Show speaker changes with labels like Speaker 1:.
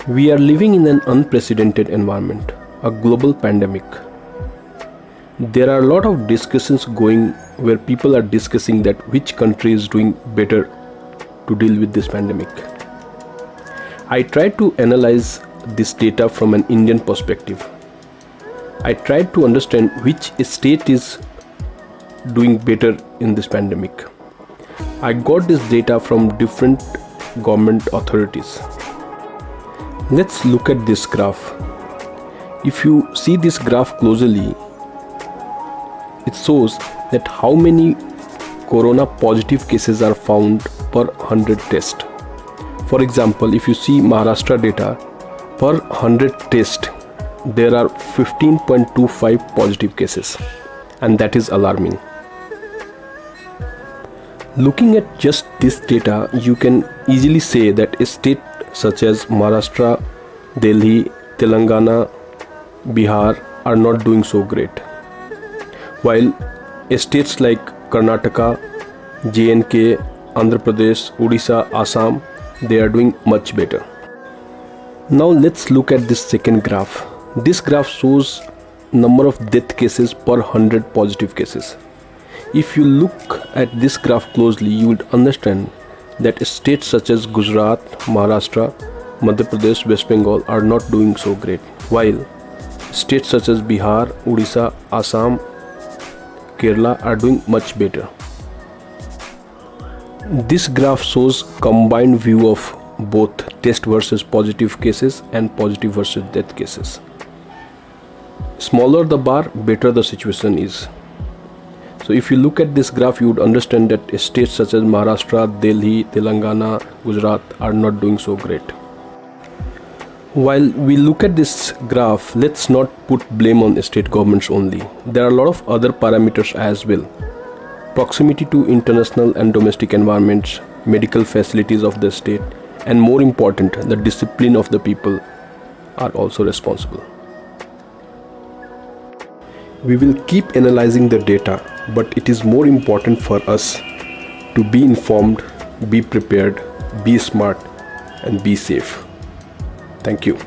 Speaker 1: We are living in an unprecedented environment, a global pandemic. There are a lot of discussions going where people are discussing that which country is doing better to deal with this pandemic. I tried to analyze this data from an Indian perspective. I tried to understand which state is doing better in this pandemic. I got this data from different government authorities. Let's look at this graph. If you see this graph closely, it shows that how many corona positive cases are found per 100 tests. For example, if you see Maharashtra data, per 100 tests, there are 15.25 positive cases, and that is alarming. Looking at just this data, you can easily say that a state such as Maharashtra, Delhi, Telangana, Bihar are not doing so great, while states like Karnataka, J&K, Andhra Pradesh, Odisha, Assam, they are doing much better. Now let's look at this second graph. This graph shows number of death cases per 100 positive cases. If you look at this graph closely, you would understand that states such as Gujarat, Maharashtra, Madhya Pradesh, West Bengal are not doing so great, while states such as Bihar, Odisha, Assam, Kerala are doing much better. This graph shows combined view of both test versus positive cases and positive versus death cases. Smaller the bar, better the situation is. So if you look at this graph, you would understand that states such as Maharashtra, Delhi, Telangana, Gujarat are not doing so great. While we look at this graph, let's not put blame on state governments only. There are a lot of other parameters as well. Proximity to international and domestic environments, medical facilities of the state, and more important, the discipline of the people are also responsible. We will keep analyzing the data, but it is more important for us to be informed, be prepared, be smart, and be safe. Thank you.